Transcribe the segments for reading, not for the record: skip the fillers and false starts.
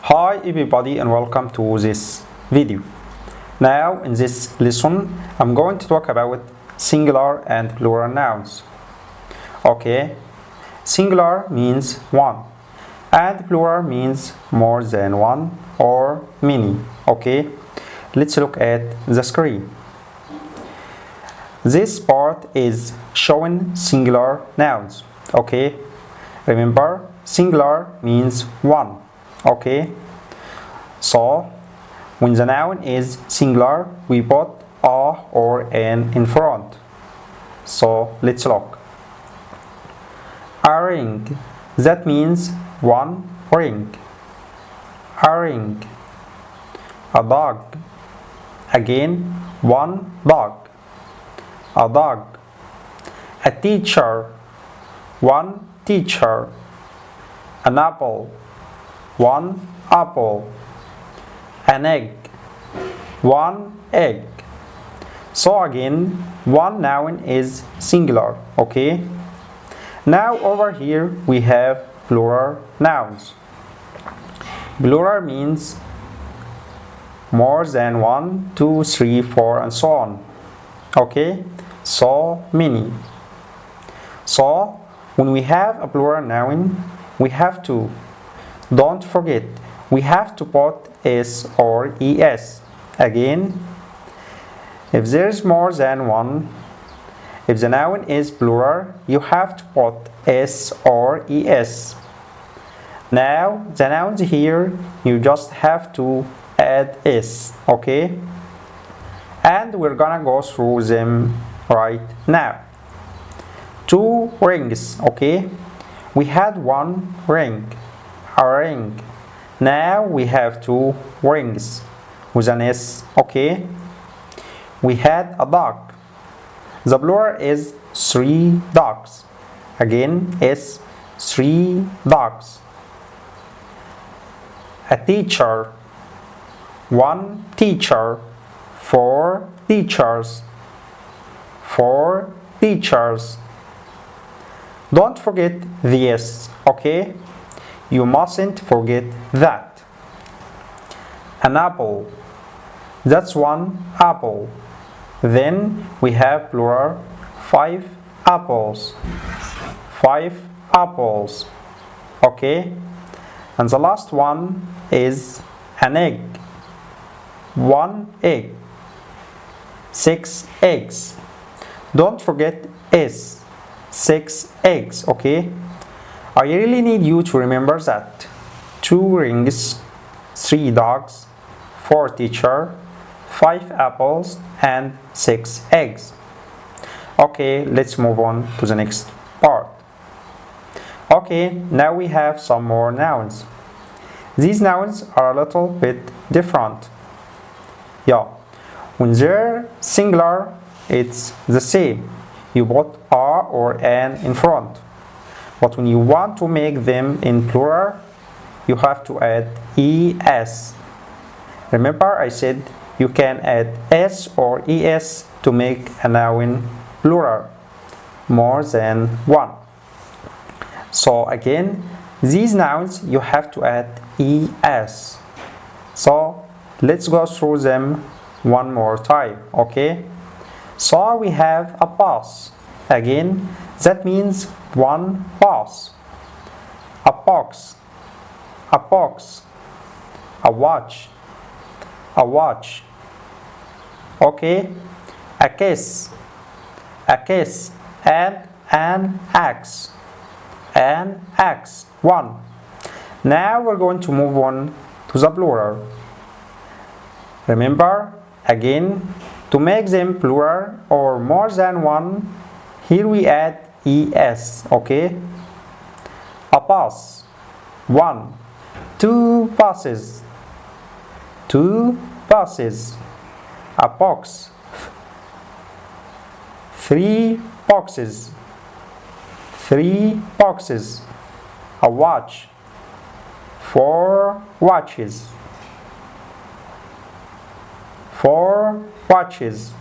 Hi everybody and welcome to this video. Now in this lesson I'm going to talk about singular and plural nouns. Okay, singular means one and plural means more than one or many. Okay, let's look at the screen. This part is showing singular nouns. Okay, remember singular means one. Okay, so when the noun is singular we put a or an in front. So let's look. A ring, that means one ring. A ring. A dog, again one dog. A dog. A teacher, one teacher. An apple, one apple. An egg, one egg. So again, one noun is singular. Okay, now over here we have plural nouns. Plural means more than 1, 2, 3, 4 and so on. Okay, so many. So when we have a plural noun we have to, don't forget, we have to put s or es. Again, if there is more than one, if the noun is plural you have to put s or es. Now the nouns here you just have to add s. Okay, and we're gonna go through them right now. Two rings. Okay, we had one ring, a ring. Now we have two rings with an s. Okay, we had a dog. The plural is three dogs. Again, s, three dogs. A teacher, one teacher. Four teachers, four teachers. Don't forget the s. Okay, you mustn't forget that. An apple, that's one apple. Then we have plural, five apples. Five apples. Okay, and the last one is an egg. One egg. Six eggs. Don't forget s. Six eggs. Okay, I really need you to remember that. Two rings, three dogs, four teacher, five apples and six eggs. Okay, let's move on to the next part. Okay, now we have some more nouns. These nouns are a little bit different. Yeah, when they're singular it's the same, you put a or an in front. But when you want to make them in plural you have to add es. Remember I said you can add s or es to make a noun plural, more than one. So again, these nouns you have to add es. So let's go through them one more time. Okay, so we have a bus. Again, that means one bus. A box, a box. A watch, a watch. Okay, a kiss, and an axe, one. Now we're going to move on to the plural. Remember, again, to make them plural or more than one, here we add es. Okay, a bus, one. Two buses, two buses. A box, three boxes, three boxes. A watch, four watches, four watches.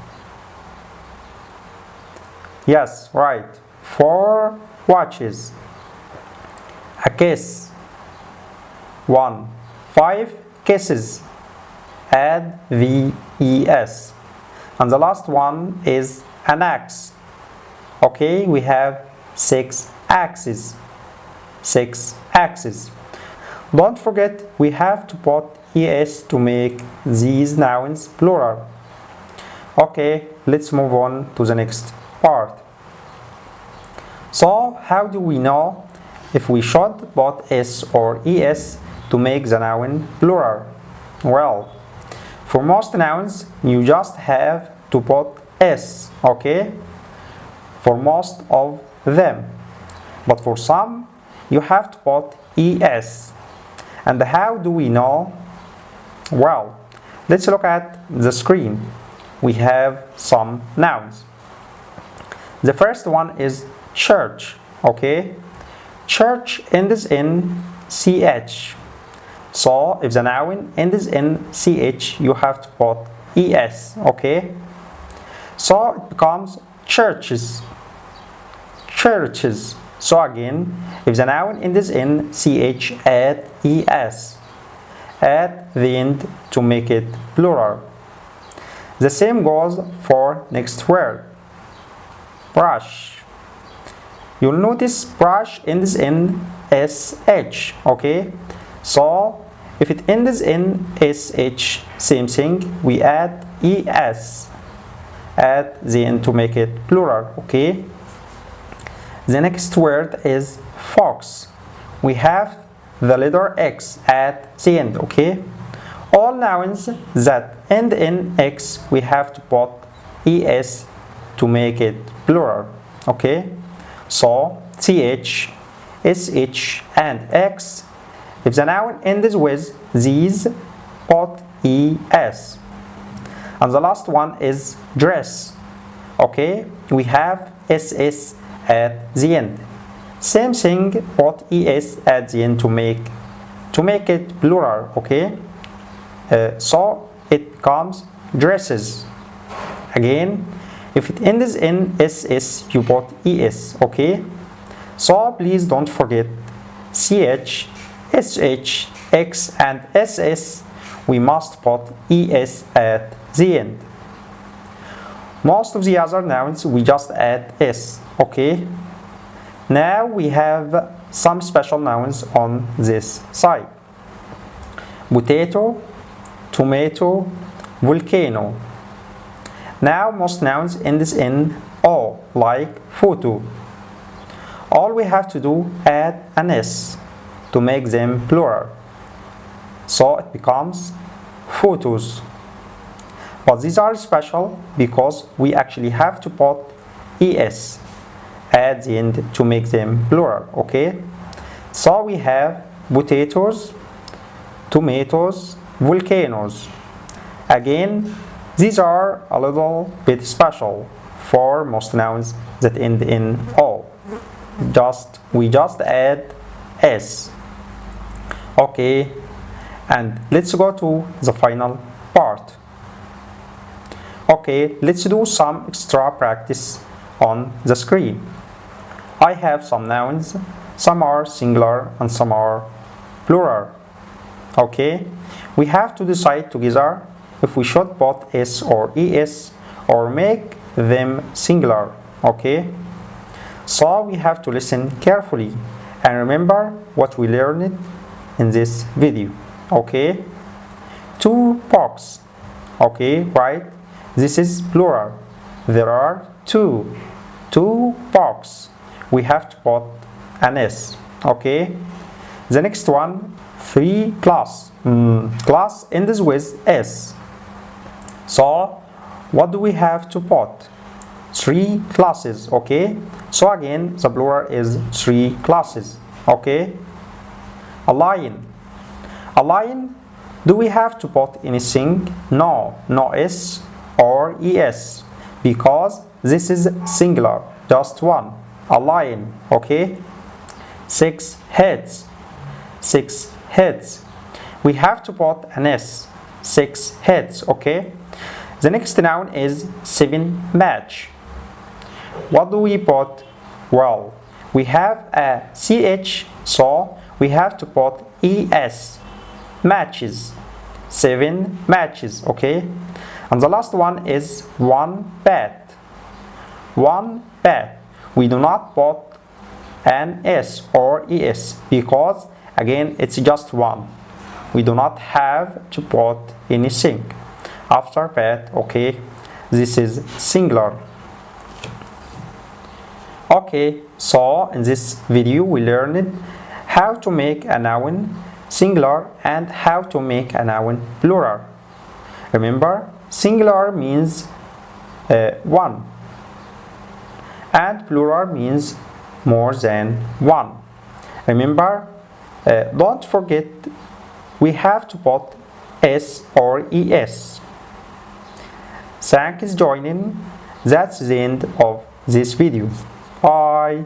Yes, right, four watches. A kiss, one. 5 kisses, add VES. And the last one is an axe. Okay, we have 6 axes. 6 axes. Don't forget, we have to put ES to make these nouns plural. Okay, let's move on to the next part. So, how do we know if we should put S or ES to make the noun plural? Well, for most nouns, you just have to put S, okay? For most of them. But for some, you have to put ES. And how do we know? Well, let's look at the screen. We have some nouns. The first one is church, okay? Church ends in CH. So if the noun ends in CH, you have to put ES, okay? So it becomes churches. Churches. So again, if the noun ends in CH, add ES at the end to make it plural. The same goes for next word, brush. You'll notice brush ends in SH, okay? So if it ends in SH, same thing, we add ES at the end to make it plural, okay? The next word is fox. We have the letter X at the end, okay? All nouns that end in X, we have to put ES to make it plural, okay? So, CH, SH, and X. If the noun ends with these, put ES. And the last one is dress, okay? We have SS at the end. Same thing, put ES at the end to make it plural, okay? So it becomes dresses. Again, if it ends in SS, you put ES, okay? So please don't forget CH, SH, X, and SS. We must put ES at the end. Most of the other nouns we just add S, okay? Now we have some special nouns on this side. Potato, tomato, volcano. Now most nouns ends in O, like photo. All we have to do add an S to make them plural. So it becomes photos. But these are special because we actually have to put ES at the end to make them plural, okay? So we have potatoes, tomatoes, volcanoes. Again, these are a little bit special for most nouns that end in O. We just add S. Okay, and let's go to the final part. Okay, let's do some extra practice on the screen. I have some nouns, some are singular and some are plural. Okay, we have to decide together if we should put S or ES or make them singular. Okay, so we have to listen carefully and remember what we learned in this video. Okay, 2 books. Okay, right, this is plural. There are 2 books. We have to put an S. Okay, the next one, 3 class. Class ends with S. So what do we have to put? 3 classes. Okay, so again the plural is 3 classes. Okay, a lion. A lion, do we have to put anything? No S or ES because this is singular, just one, a lion. Okay, 6 heads. 6 heads, we have to put an S. 6 heads. Okay, the next noun is 7 match. What do we put? Well, we have a CH, so we have to put ES. matches. 7 matches, okay? And the last one is one bat. One bat. We do not put an S or ES because again it's just one. We do not have to put anything after bat, okay? This is singular. Okay, so in this video we learned how to make a noun singular and how to make a noun plural. Remember, singular means one and plural means more than one. Remember, don't forget we have to put S or ES. Thanks for joining. That's the end of this video. Bye.